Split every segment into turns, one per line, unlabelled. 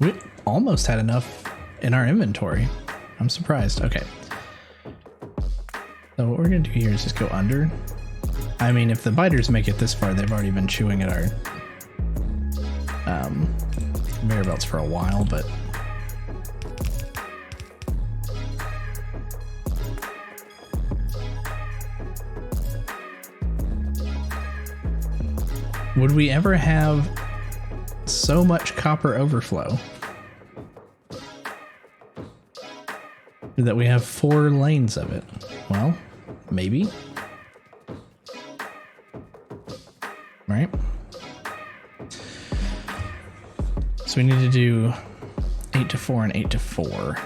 We almost had enough in our inventory. I'm surprised. Okay. So what we're gonna do here is just go under. I mean, if the biters make it this far, they've already been chewing at our conveyor belts for a while, but would we ever have so much copper overflow that we have 4 lanes of it? Well, maybe. Right? So we need to do 8 to 4 and 8 to 4.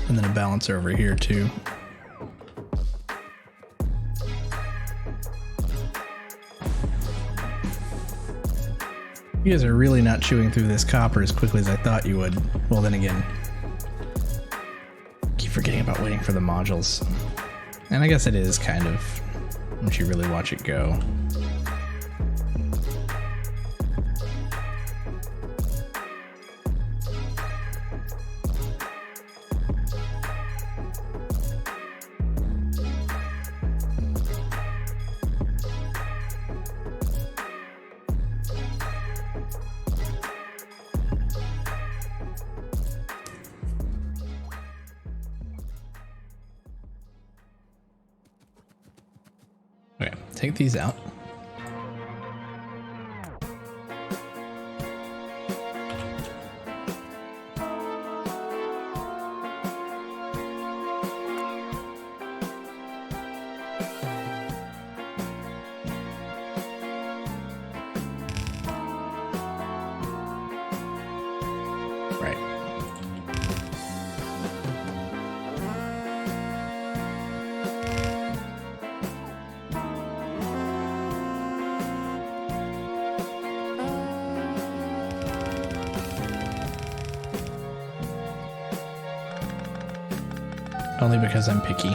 And then a balancer over here too. You guys are really not chewing through this copper as quickly as I thought you would. Well, then again, keep forgetting about waiting for the modules. And I guess it is kind of, once you really watch it go. Okay, take these out. Right. Only because I'm picky.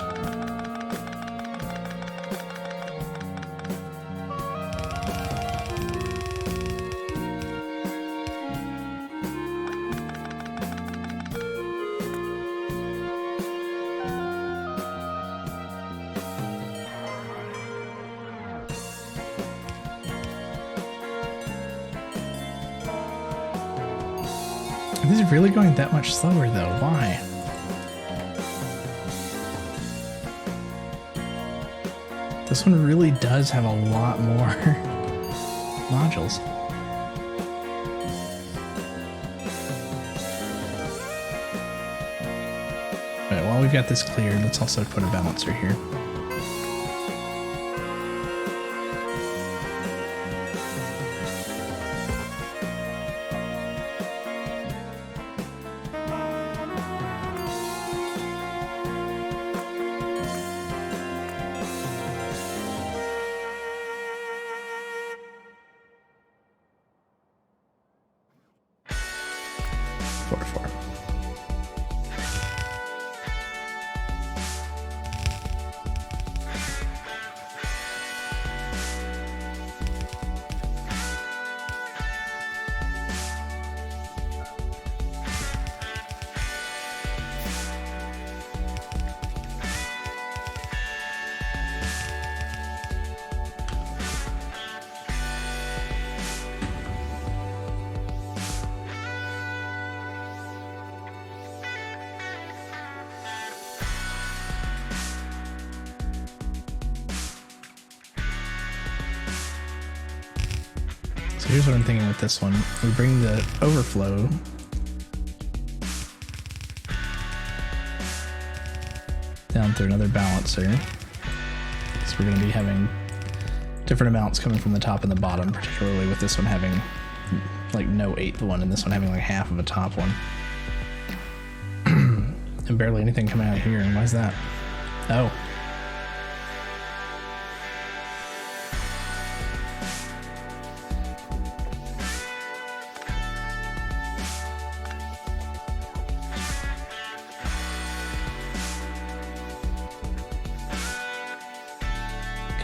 This is really going that much slower though. Why? This one really does have a lot more modules. Alright, while we've got this cleared, let's also put a balancer here. Four. So here's what I'm thinking with this one. We bring the overflow down through another balancer. So we're going to be having different amounts coming from the top and the bottom, particularly with this one having like no eighth one and this one having like half of a top one. And barely anything coming out here. And why is that? Oh.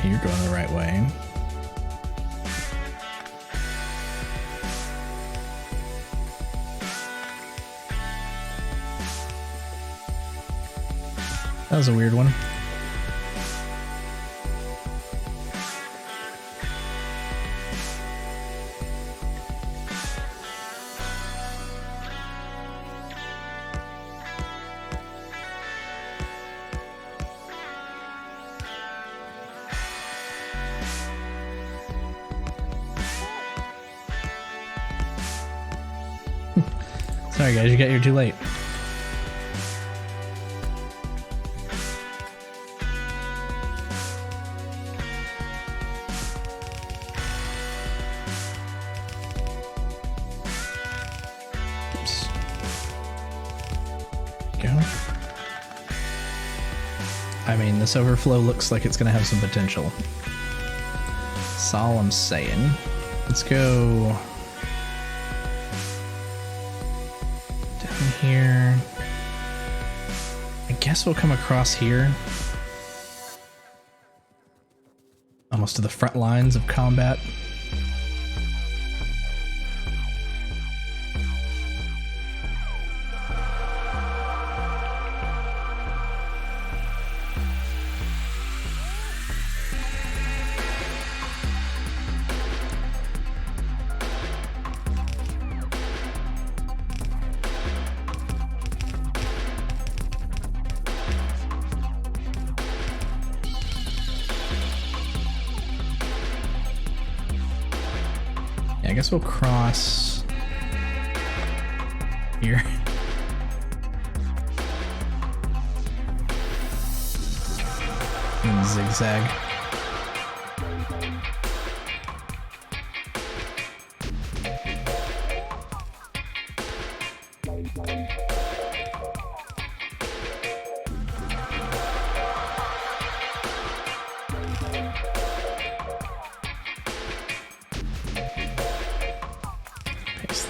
You're going the right way. That was a weird one. Sorry guys, you got here too late. Oops. Go. I mean, this overflow looks like it's gonna have some potential. That's all I'm saying. Let's go here. I guess we'll come across here. Almost to the front lines of combat. I guess we'll cross here. And zigzag.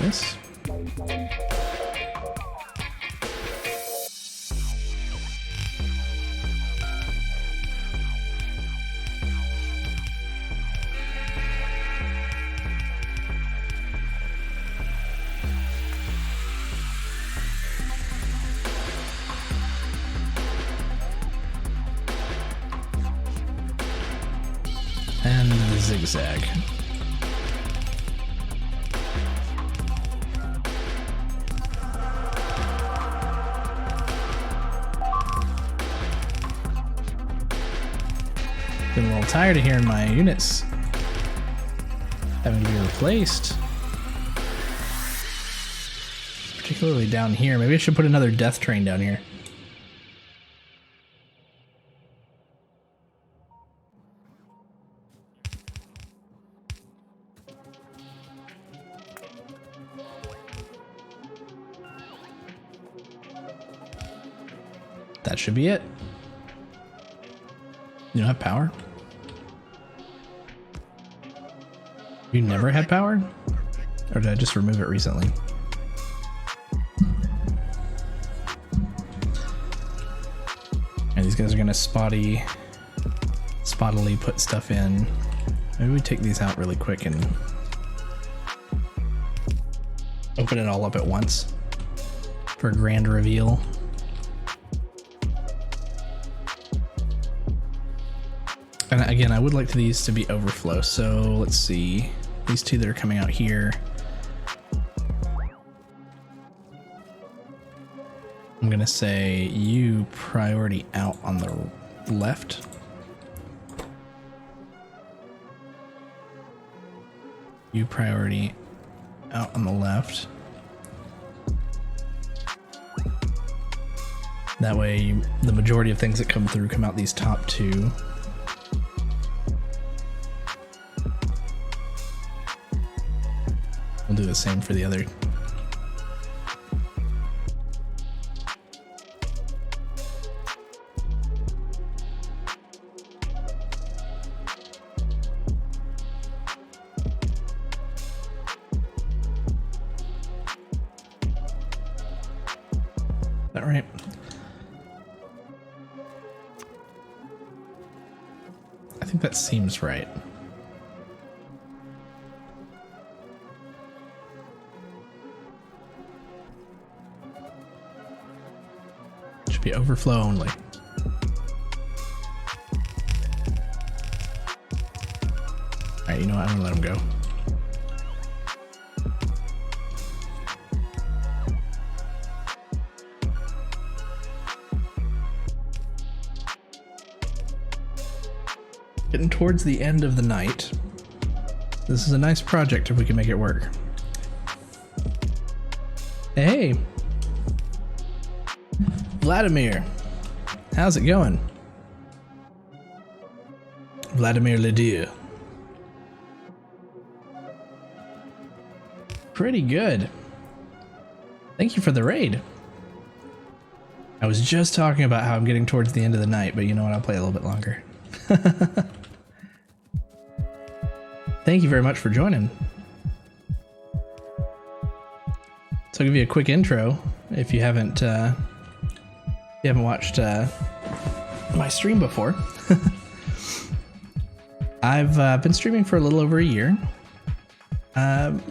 This. And the zigzag. Been a little tired of hearing my units having to be replaced. Particularly down here. Maybe I should put another death train down here. That should be it. You don't have power? You never had power? Or did I just remove it recently? And these guys are gonna spottily put stuff in. Maybe we take these out really quick and open it all up at once for a grand reveal. And again, I would like these to be overflow, so let's see. These two that are coming out here. I'm gonna say you priority out on the left. You priority out on the left. That way, the majority of things that come through come out these top two. We'll do the same for the other. Is that right? I think think that seems right. Should be overflow only. Alright, you know what? I'm gonna let him go. Getting towards the end of the night. This is a nice project if we can make it work. Hey! Vladimir! How's it going? Vladimir Ledieu. Pretty good. Thank you for the raid. I was just talking about how I'm getting towards the end of the night, but you know what? I'll play a little bit longer. Thank you very much for joining. So I'll give you a quick intro if you haven't watched my stream before. I've been streaming for a little over a year.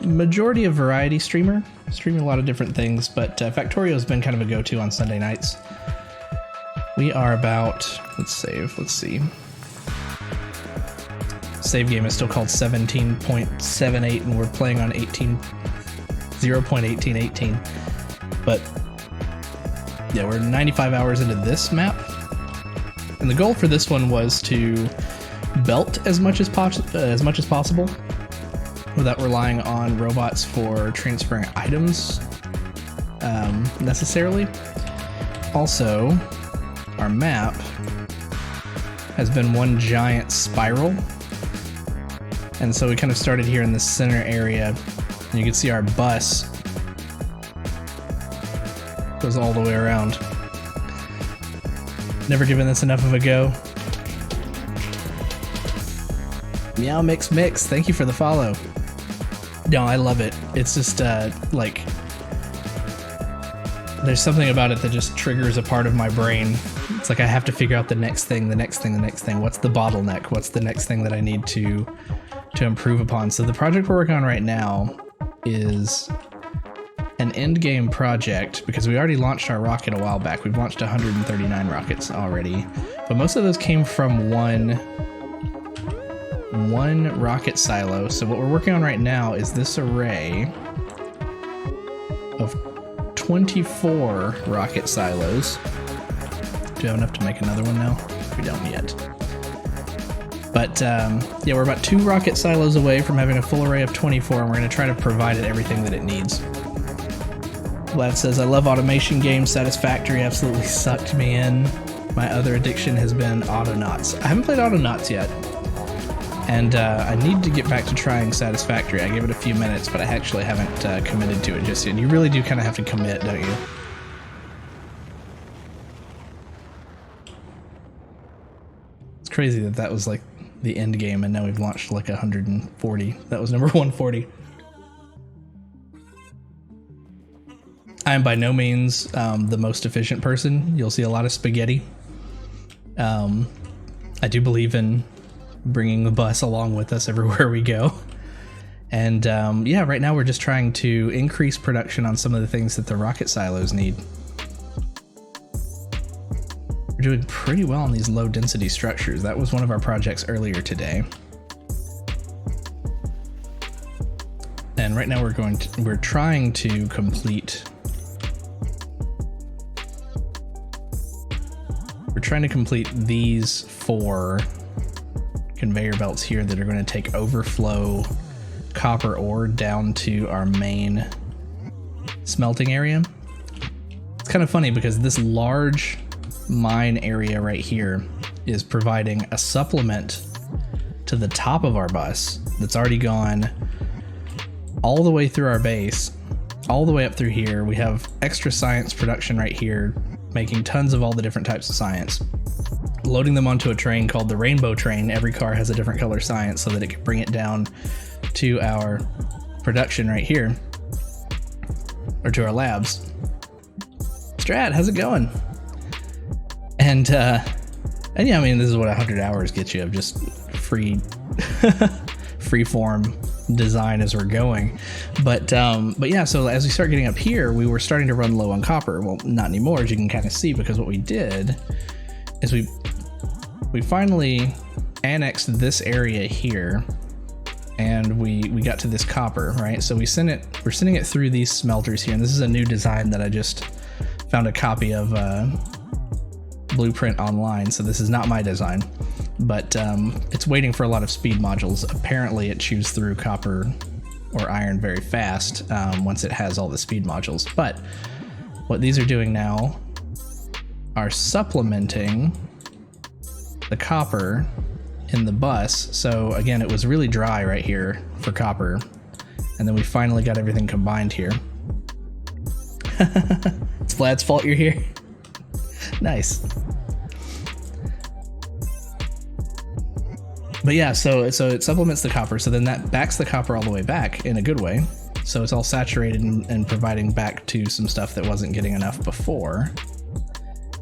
Majority of variety streamer, streaming a lot of different things, but Factorio has been kind of a go-to on Sunday nights. We are about, let's see. Save game is still called 17.78 and we're playing on 0.1818. But yeah, we're 95 hours into this map. And the goal for this one was to belt as much as possible without relying on robots for transferring items necessarily. Also, our map has been one giant spiral. And so we kind of started here in the center area, and you can see our bus goes all the way around. Never given this enough of a go. Meow Mix Mix, thank you for the follow. No, I love it. It's just like there's something about it that just triggers a part of my brain. It's like I have to figure out the next thing. What's the bottleneck? What's the next thing that I need to improve upon? So the project we're working on right now is an end game project because we already launched our rocket a while back. We've launched 139 rockets already, but most of those came from one rocket silo. So what we're working on right now is this array of 24 rocket silos. Do you have enough to make another one now? We don't yet. But yeah, we're about 2 rocket silos away from having a full array of 24, and we're going to try to provide it everything that it needs. Vlad says, I love automation games. Satisfactory absolutely sucked me in. My other addiction has been Autonauts. I haven't played Autonauts yet. And I need to get back to trying Satisfactory. I gave it a few minutes, but I actually haven't committed to it just yet. You really do kind of have to commit, don't you? It's crazy that that was like the end game, and now we've launched like 140. That was number 140. I am by no means the most efficient person. You'll see a lot of spaghetti. I do believe in bringing the bus along with us everywhere we go. And yeah, right now we're just trying to increase production on some of the things that the rocket silos need. We're doing pretty well on these low density structures. That was one of our projects earlier today. And right now we're trying to complete these 4 conveyor belts here that are going to take overflow copper ore down to our main smelting area. It's kind of funny because this large mine area right here is providing a supplement to the top of our bus that's already gone all the way through our base, all the way up through here. We have extra science production right here, making tons of all the different types of science, loading them onto a train called the Rainbow Train. Every car has a different color science so that it can bring it down to our production right here, or to our labs. Strat, how's it going? And yeah, I mean, this is what 100 hours gets you of just free freeform design as we're going. But yeah, so as we start getting up here, we were starting to run low on copper. Well, not anymore, as you can kind of see, because what we did is we finally annexed this area here, and we got to this copper, right? So we're sending it through these smelters here, and this is a new design that I just found a copy of blueprint online, so this is not my design, but it's waiting for a lot of speed modules. Apparently it chews through copper or iron very fast once it has all the speed modules. But what these are doing now are supplementing the copper in the bus. So again, it was really dry right here for copper, and then we finally got everything combined here. It's Vlad's fault you're here. Nice. But yeah, so it supplements the copper, so then that backs the copper all the way back in a good way. So it's all saturated and providing back to some stuff that wasn't getting enough before.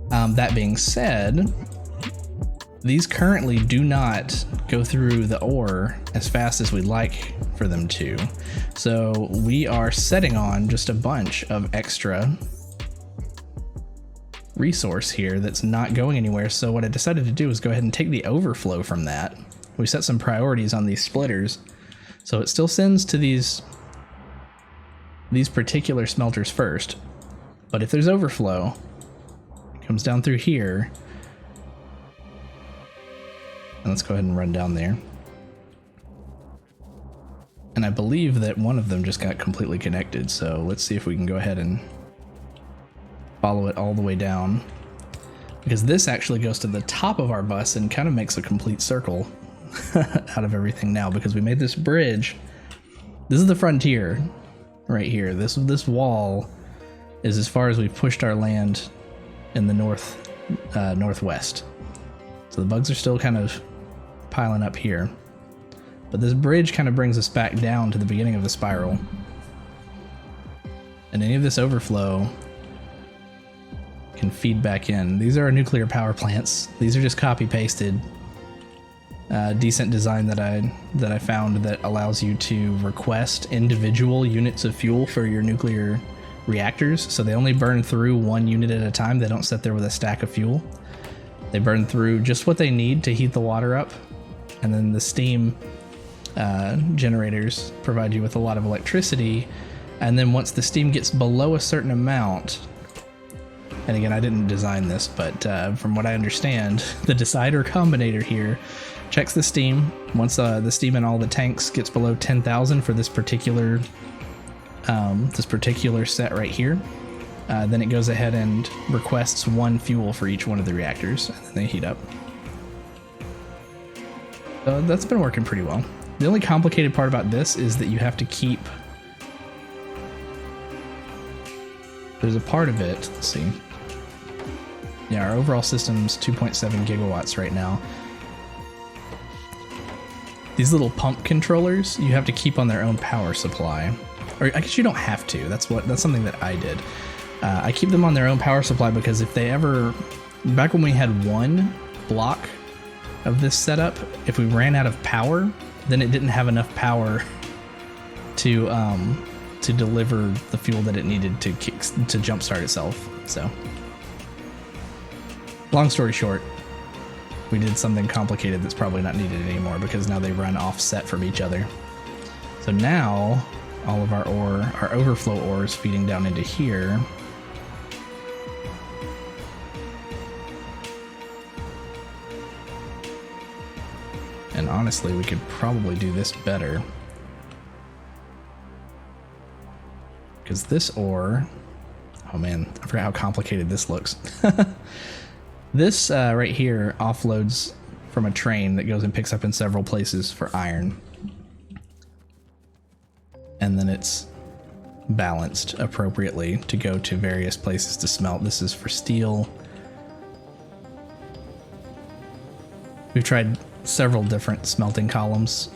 That being said, these currently do not go through the ore as fast as we'd like for them to. So we are setting on just a bunch of extra resource here that's not going anywhere. So what I decided to do is go ahead and take the overflow from that. We set some priorities on these splitters, so it still sends to these particular smelters first, but if there's overflow, it comes down through here. And let's go ahead and run down there. And I believe that one of them just got completely connected, so let's see if we can go ahead and follow it all the way down, because this actually goes to the top of our bus and kind of makes a complete circle out of everything now, because we made this bridge. This is the frontier right here. This wall is as far as we've pushed our land in the northwest. So the bugs are still kind of piling up here, but this bridge kind of brings us back down to the beginning of the spiral, and any of this overflow can feed back in. These are our nuclear power plants. These are just copy pasted. Decent design that I found that allows you to request individual units of fuel for your nuclear reactors, so they only burn through one unit at a time. They don't sit there with a stack of fuel. They burn through just what they need to heat the water up, and then the steam generators provide you with a lot of electricity. And then once the steam gets below a certain amount, and again, I didn't design this, but from what I understand, the decider combinator here checks the steam. Once the steam in all the tanks gets below 10,000 for this particular set right here, then it goes ahead and requests one fuel for each one of the reactors, and then they heat up. So that's been working pretty well. The only complicated part about this is that you have to keep... There's a part of it, let's see. Yeah, our overall system's 2.7 gigawatts right now. These little pump controllers, you have to keep on their own power supply. Or I guess you don't have to. That's something that I did. I keep them on their own power supply because if they ever... Back when we had one block of this setup, if we ran out of power, then it didn't have enough power to deliver the fuel that it needed to jumpstart itself. So, long story short, we did something complicated that's probably not needed anymore because now they run offset from each other. So now all of our overflow ore is feeding down into here. And honestly, we could probably do this better. Because this ore... Oh man, I forgot how complicated this looks. This right here offloads from a train that goes and picks up in several places for iron. And then it's balanced appropriately to go to various places to smelt. This is for steel. We've tried several different smelting columns.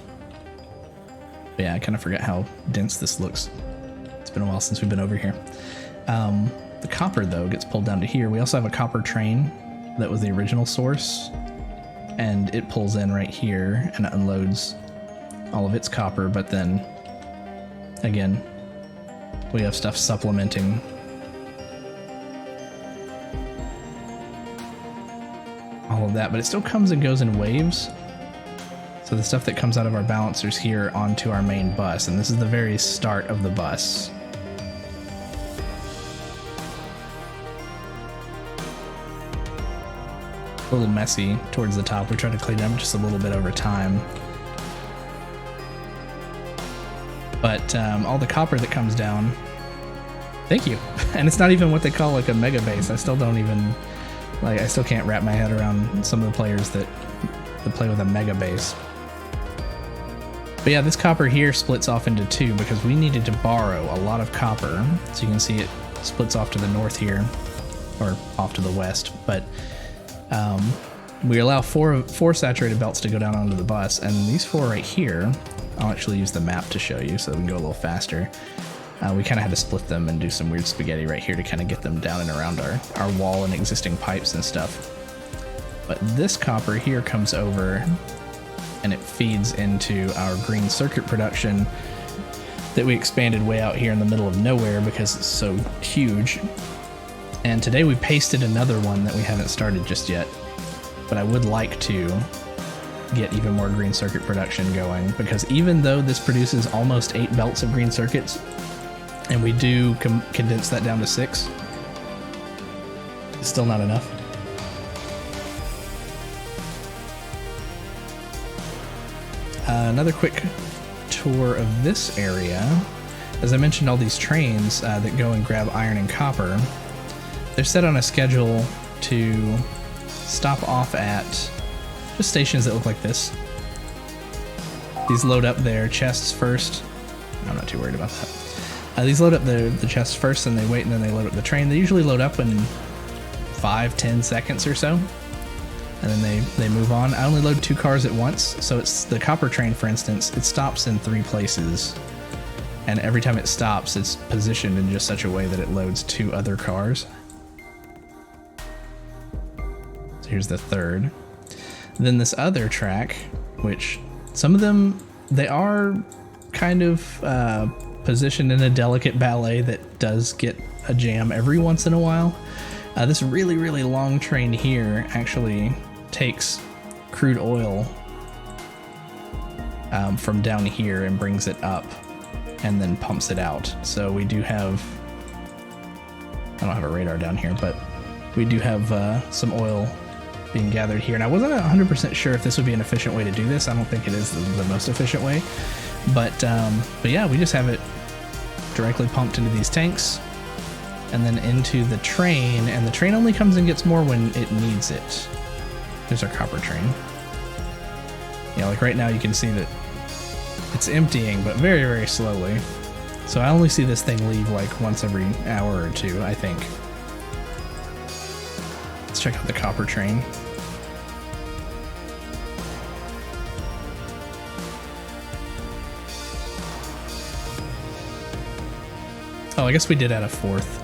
But yeah, I kind of forget how dense this looks. It's been a while since we've been over here. The copper, though, gets pulled down to here. We also have a copper train that was the original source. and it pulls in right here and unloads all of its copper, but then again we have stuff supplementing. All of that, but it still comes and goes in waves. So the stuff that comes out of our balancers here onto our main bus, and this is the very start of the bus. A little messy towards the top. We try to clean it up just a little bit over time. But all the copper that comes down, thank you. And it's not even what they call like a mega base. I still don't even, like, I still can't wrap my head around some of the players that play with a mega base. But yeah, this copper here splits off into two because we needed to borrow a lot of copper. So you can see it splits off to the north here, or off to the west. But we allow four saturated belts to go down onto the bus, and these four right here, I'll actually use the map to show you so we can go a little faster. We kind of had to split them and do some weird spaghetti right here to kind of get them down and around our wall and existing pipes and stuff. But this copper here comes over and it feeds into our green circuit production that we expanded way out here in the middle of nowhere because it's so huge. And today we pasted another one that we haven't started just yet, but I would like to get even more green circuit production going, because even though this produces almost 8 belts of green circuits, and we do condense that down to 6, it's still not enough. Another quick tour of this area. As I mentioned, all these trains that go and grab iron and copper, they're set on a schedule to stop off at just stations that look like this. These load up their chests first. I'm not too worried about that. These load up the chests first, and they wait, and then they load up the train. They usually load up in 5-10 seconds or so, and then they move on. I only load 2 cars at once, so it's the copper train, for instance. It stops in 3 places, and every time it stops, it's positioned in just such a way that it loads 2 other cars. So here's the third. Then this other track, which some of them, they are kind of positioned in a delicate ballet that does get a jam every once in a while. This really, really long train here actually takes crude oil from down here and brings it up and then pumps it out. So we do have, I don't have a radar down here, but we do have some oil being gathered here. And I wasn't 100% sure if this would be an efficient way to do this. I don't think it is the most efficient way, but yeah, we just have it directly pumped into these tanks and then into the train, and the train only comes and gets more when it needs it. There's our copper train. Yeah, like right now you can see that it's emptying, but very, very slowly. So I only see this thing leave like once every hour or 2, I think. Let's check out the copper train. Oh, I guess we did add a 4th.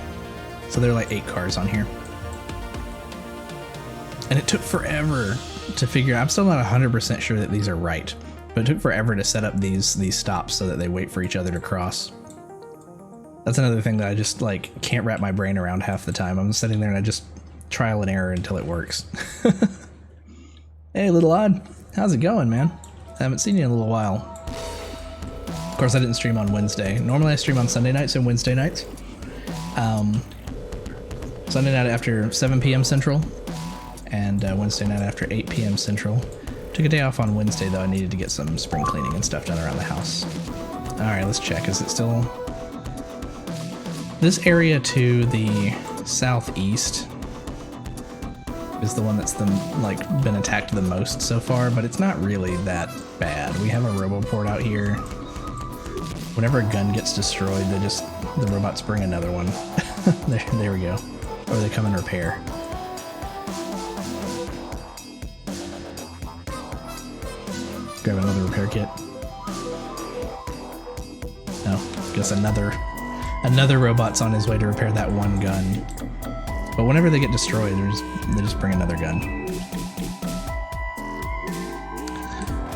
So there are like 8 cars on here. And it took forever to figure out. I'm still not 100% sure that these are right, but it took forever to set up these stops so that they wait for each other to cross. That's another thing that I just like can't wrap my brain around half the time. I'm sitting there and I just trial and error until it works. Hey, Little Odd, how's it going, man? I haven't seen you in a little while. Of course, I didn't stream on Wednesday. Normally I stream on Sunday nights and Wednesday nights. Sunday night after 7 p.m. Central, and Wednesday night after 8 p.m. Central. Took a day off on Wednesday, though. I needed to get some spring cleaning and stuff done around the house. Alright, let's check. Is it still... This area to the southeast is the one that's been attacked the most so far, but it's not really that bad. We have a roboport out here. Whenever a gun gets destroyed, the robots bring another one. there we go. Or they come and repair. Grab another repair kit. Oh, guess another robot's on his way to repair that one gun. But whenever they get destroyed, they just bring another gun.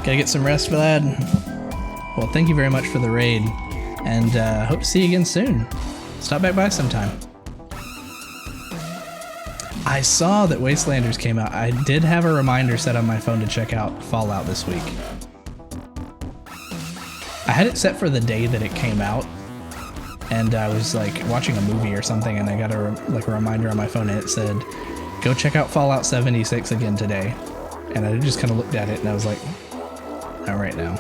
Gotta get some rest, Vlad. Well, thank you very much for the raid, and hope to see you again soon. Stop back by sometime. I saw that Wastelanders came out. I did have a reminder set on my phone to check out Fallout this week. I had it set for the day that it came out, and I was like watching a movie or something, and I got a reminder on my phone, and it said, "Go check out Fallout 76 again today." And I just kind of looked at it, and I was like, "Not right now."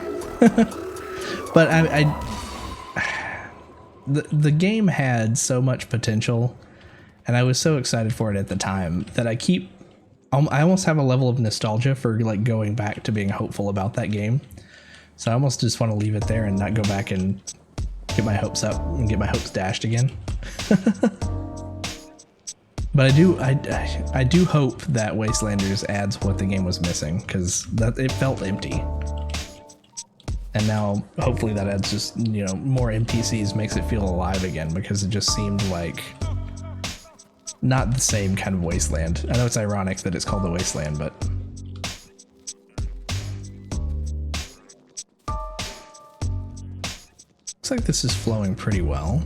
But the game had so much potential, and I was so excited for it at the time that I almost have a level of nostalgia for like going back to being hopeful about that game. So I almost just want to leave it there and not go back and get my hopes up and get my hopes dashed again. But I do hope that Wastelanders adds what the game was missing, because it felt empty. And now hopefully that adds just, you know, more NPCs, makes it feel alive again, because it just seemed like not the same kind of wasteland. I know it's ironic that it's called the Wasteland, but looks like this is flowing pretty well.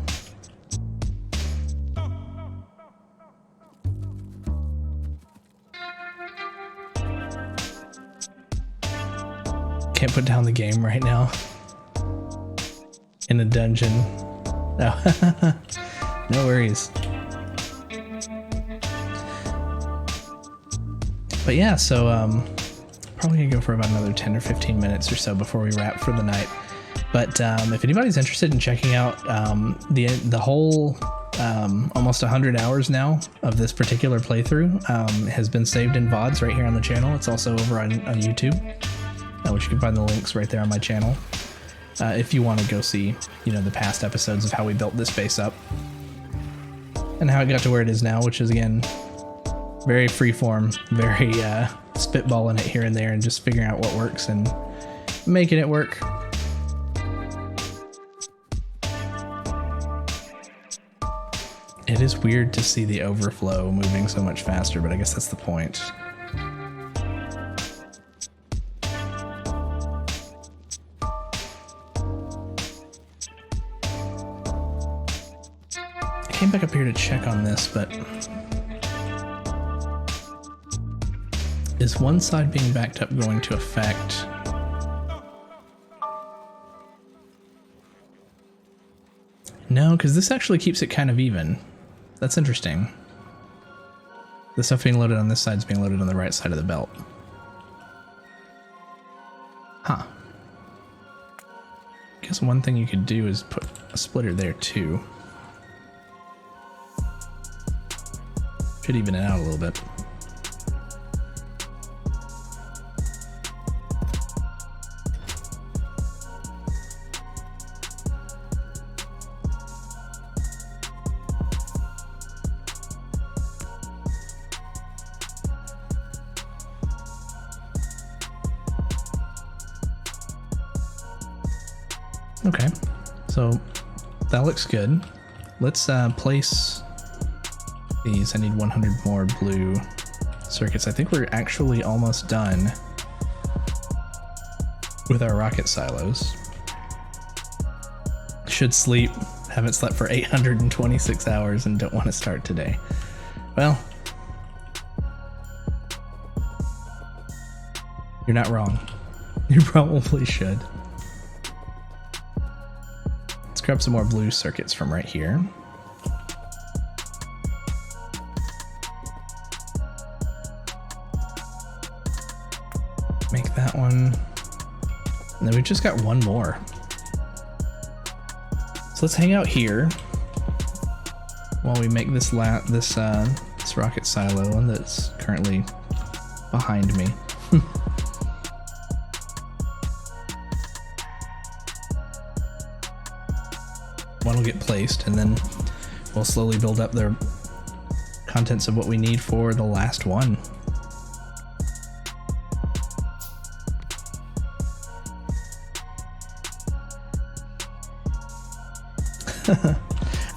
Can't put down the game right now. In a dungeon. No, no worries. But yeah, so probably gonna go for about another 10 or 15 minutes or so before we wrap for the night. But if anybody's interested in checking out the whole almost 100 hours now of this particular playthrough has been saved in VODs right here on the channel. It's also over on YouTube, which you can find the links right there on my channel. If you want to go see, you know, the past episodes of how we built this base up and how it got to where it is now, which is again very freeform, very spitballing it here and there and just figuring out what works and making it work. It is weird to see the overflow moving so much faster, but I guess that's the point. I came back up here to check on this, but is one side being backed up going to affect? No, because this actually keeps it kind of even. That's interesting. The stuff being loaded on this side is being loaded on the right side of the belt. Huh. I guess one thing you could do is put a splitter there too. Should even it out a little bit. Okay, so that looks good. Let's place these. I need 100 more blue circuits. I think we're actually almost done with our rocket silos. Should sleep. Haven't slept for 826 hours and don't want to start today. Well, you're not wrong. You probably should. Let's grab some more blue circuits from right here. Make that one. And then we've just got one more. So let's hang out here while we make this this rocket silo one that's currently behind me. One will get placed, and then we'll slowly build up the contents of what we need for the last one.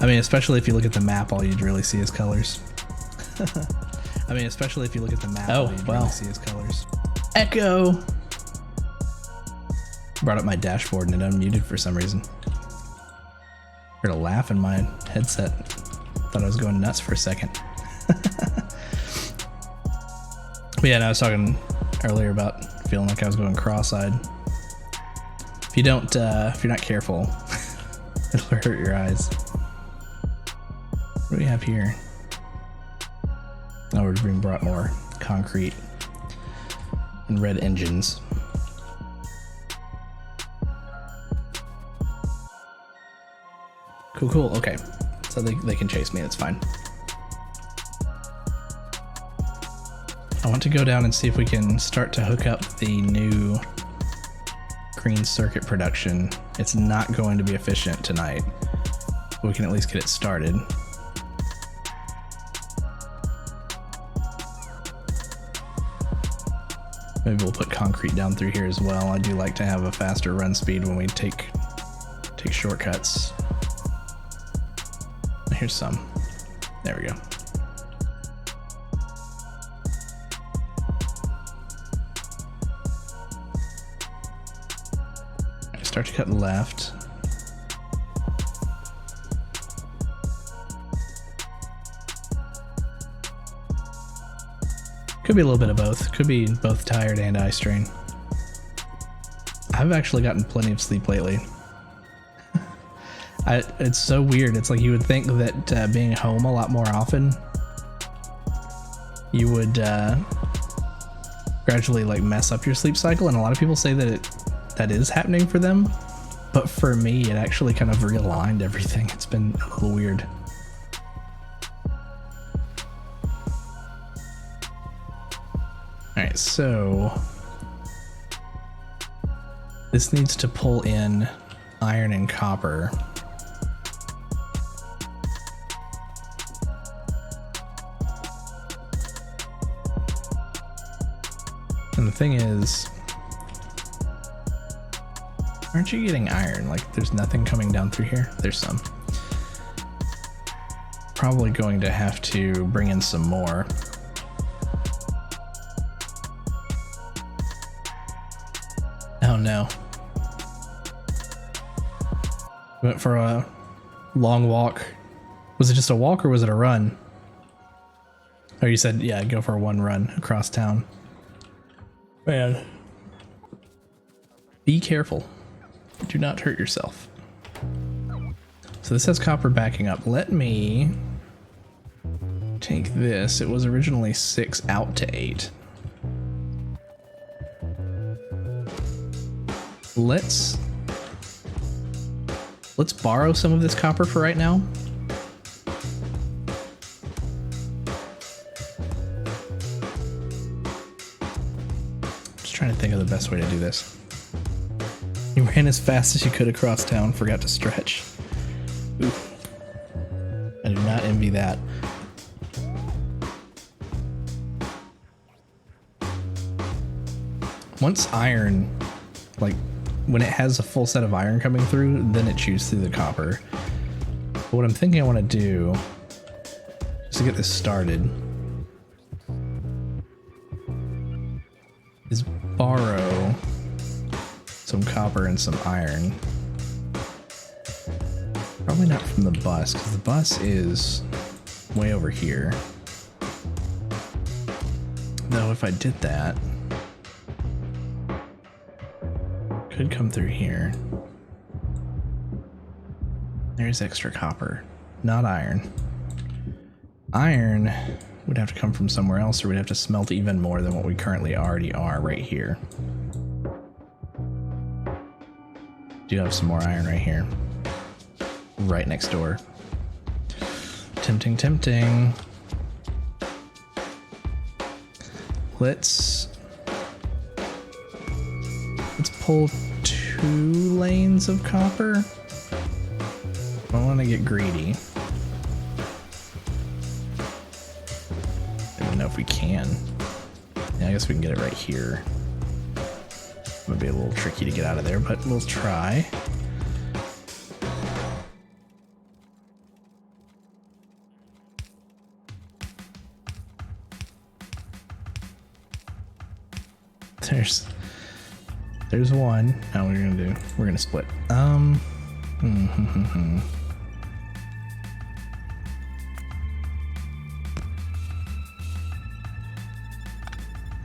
I mean, especially if you look at the map, all you'd really see is colors. I mean, especially if you look at the map, all you'd really see is colors. Echo! Brought up my dashboard and it unmuted for some reason. Heard a laugh in my headset. Thought I was going nuts for a second. But yeah, no, I was talking earlier about feeling like I was going cross-eyed. If you don't, if you're not careful, it'll hurt your eyes. What do we have here? Oh, we're being brought more concrete and red engines. Cool, cool. Okay, so they can chase me. That's fine. I want to go down and see if we can start to hook up the new green circuit production. It's not going to be efficient tonight, but we can at least get it started. Maybe we'll put concrete down through here as well. I do like to have a faster run speed when we take shortcuts. Here's some. There we go. I start to cut left. Could be a little bit of both. Could be both tired and eye strain. I've actually gotten plenty of sleep lately. It's so weird. It's like you would think that being home a lot more often, you would gradually like mess up your sleep cycle, and a lot of people say that that is happening for them. But for me, it actually kind of realigned everything. It's been a little weird. All right, so this needs to pull in iron and copper. And the thing is, aren't you getting iron? Like, there's nothing coming down through here? There's some. Probably going to have to bring in some more. Oh no. Went for a long walk. Was it just a walk or was it a run? Oh, you said, yeah, go for one run across town. Man, be careful. Do not hurt yourself. So this has copper backing up. Let me take this. It was originally 6 out to 8. Let's borrow some of this copper for right now. Trying to think of the best way to do this. You ran as fast as you could across town, forgot to stretch. Ooh. I do not envy that. Once iron, like when it has a full set of iron coming through, then it chews through the copper. But what I'm thinking I want to do, just to get this started, is borrow some copper and some iron. Probably not from the bus, because the bus is way over here. Though if I did that, could come through here. There's extra copper, not iron. Iron would have to come from somewhere else, or we'd have to smelt even more than what we currently already are right here. Do have some more iron right here. Right next door. Tempting, tempting. Let's pull 2 lanes of copper. I want to get greedy. I don't know if we can. Yeah, I guess we can get it right here. It would be a little tricky to get out of there, but we'll try. There's one. Now we're gonna split.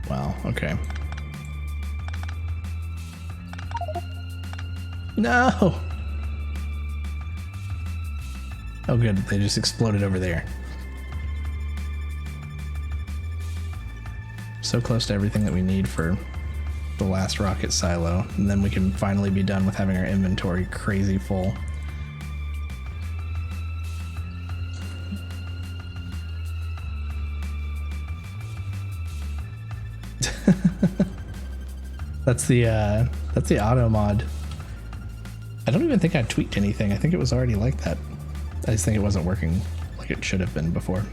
Wow, okay. No! Oh good, they just exploded over there. So close to everything that we need for the last rocket silo, and then we can finally be done with having our inventory crazy full. That's the auto mod. I don't even think I tweaked anything. I think it was already like that. I just think it wasn't working like it should have been before.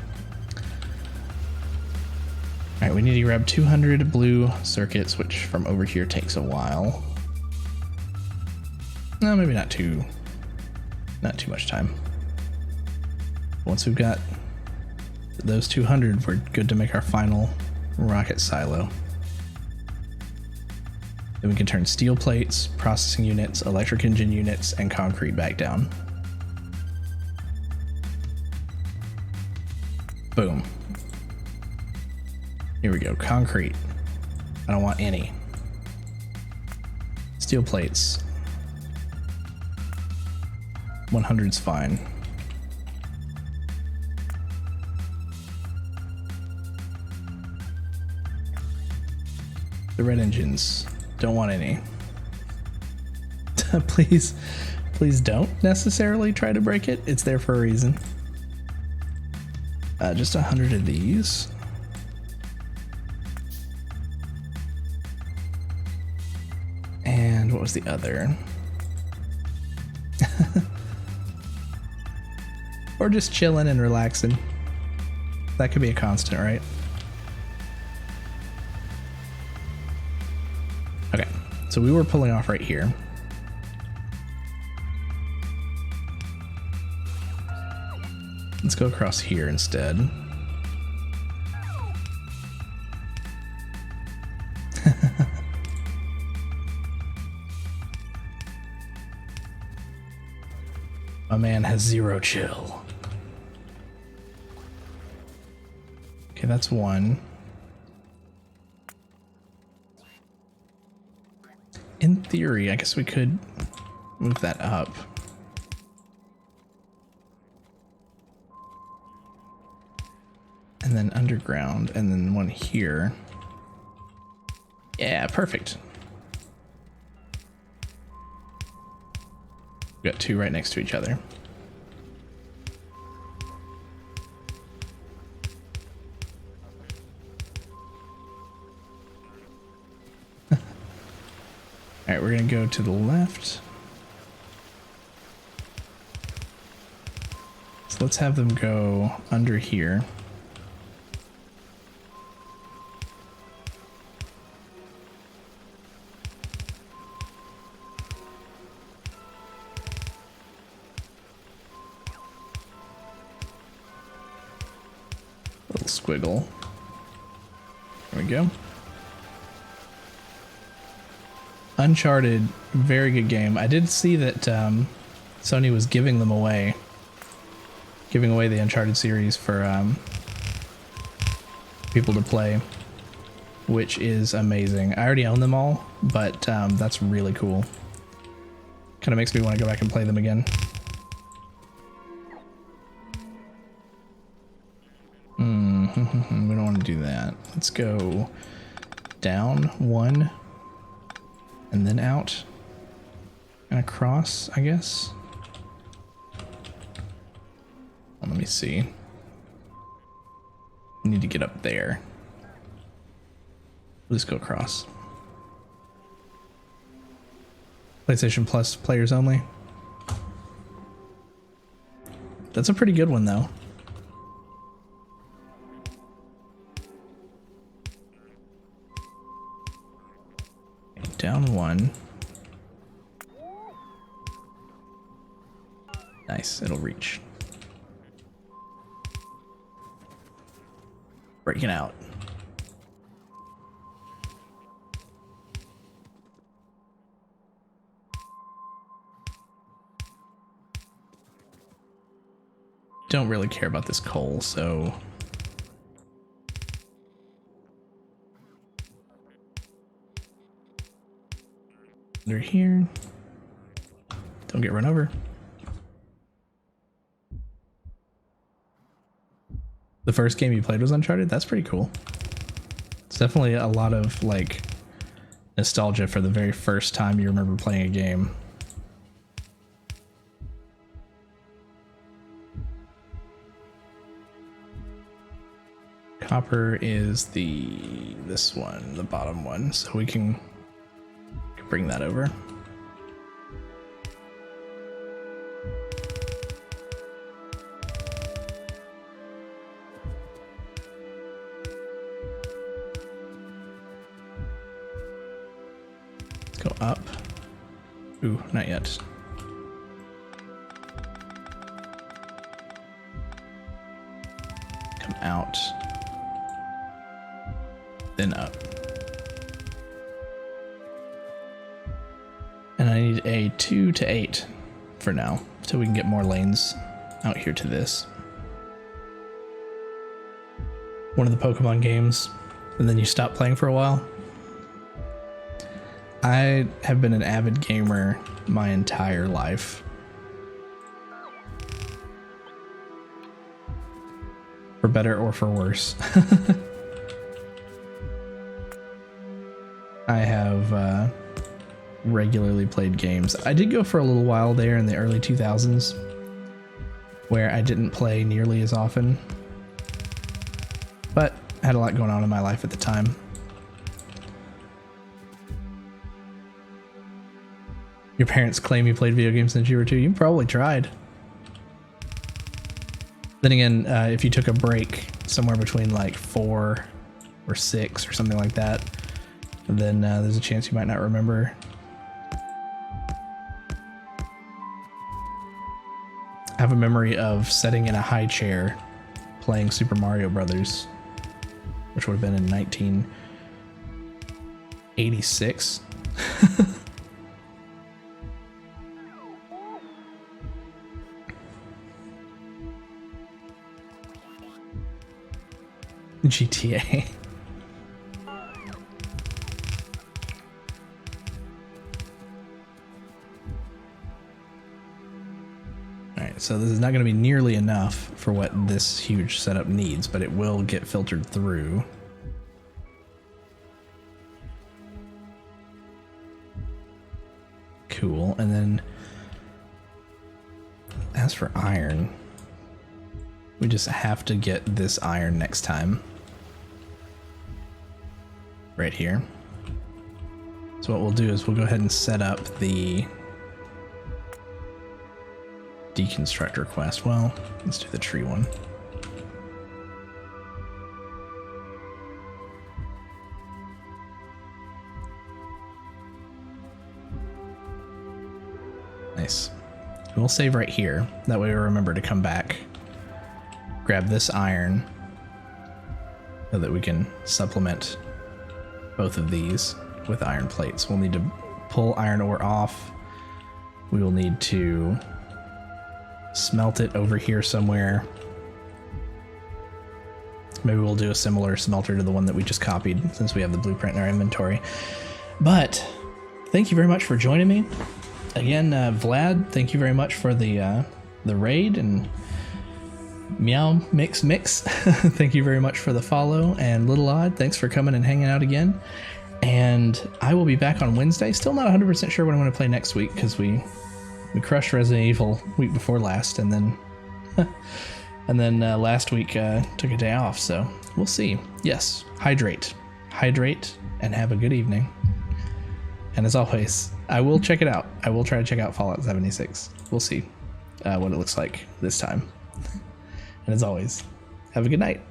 Alright, we need to grab 200 blue circuits, which from over here takes a while. No, maybe not too much time. Once we've got those 200, we're good to make our final rocket silo. Then we can turn steel plates, processing units, electric engine units, and concrete back down. Boom. Here we go, concrete. I don't want any. Steel plates. 100's fine. The red engines. Don't want any. Please don't necessarily try to break it. It's there for a reason. Just 100 of these. And what was the other? Or just chilling and relaxing. That could be a constant, right? Okay, so we were pulling off right here. Let's go across here instead. My man has zero chill. Okay, that's one. In theory, I guess we could move that up. And then underground, and then one here. Yeah, perfect. We got two right next to each other. All right, we're gonna go to the left. So let's have them go under here. Little squiggle. There we go. Uncharted, very good game. I did see that Sony was giving away the Uncharted series for people to play, which is amazing. I already own them all, but that's really cool. Kind of makes me want to go back and play them again. We don't want to do that. Let's go down one. And then out and across, I guess. Well, let me see. We need to get up there. We'll just go across. PlayStation Plus players only. That's a pretty good one, though. Down one. Nice, it'll reach. Breaking out. don't really care about this coal, so... Under here. Don't get run over. The first game you played was Uncharted? That's pretty cool. It's definitely a lot of, like, nostalgia for the very first time you remember playing a game. Copper is this one, the bottom one, so we can bring that over. Let's go up. Ooh, not yet. Come out. Then up. And I need a 2 to 8 for now, so we can get more lanes out here to this. One of the Pokemon games, and then you stop playing for a while. I have been an avid gamer my entire life. For better or for worse. I have regularly played games. I did go for a little while there in the early 2000s where I didn't play nearly as often, but I had a lot going on in my life at the time. Your parents claim you played video games since you were 2. You probably tried. Then again, if you took a break somewhere between like 4 or 6 or something like that, then there's a chance you might not remember. I have a memory of sitting in a high chair playing Super Mario Brothers, which would have been in 1986. GTA. Alright, so this is not going to be nearly enough for what this huge setup needs, but it will get filtered through. Cool, and then as for iron, we just have to get this iron next time. Right here. So what we'll do is we'll go ahead and set up the deconstructor quest. Well, let's do the tree one. Nice. We'll save right here. That way we remember to come back, grab this iron so that we can supplement both of these with iron plates. We'll need to pull iron ore off. We will need to smelt it over here somewhere. Maybe we'll do a similar smelter to the one that we just copied since we have the blueprint in our inventory. But thank you very much for joining me. Again, Vlad, thank you very much for the raid, and Meow Mix thank you very much for the follow, and Little Odd, thanks for coming and hanging out again. And I will be back on Wednesday. Still not 100% sure what I'm going to play next week, because we crushed Resident Evil week before last, and then last week took a day off, so we'll see. Yes, hydrate, and have a good evening. And as always, I will check it out. I will try to check out Fallout 76. We'll see what it looks like this time. And as always, have a good night.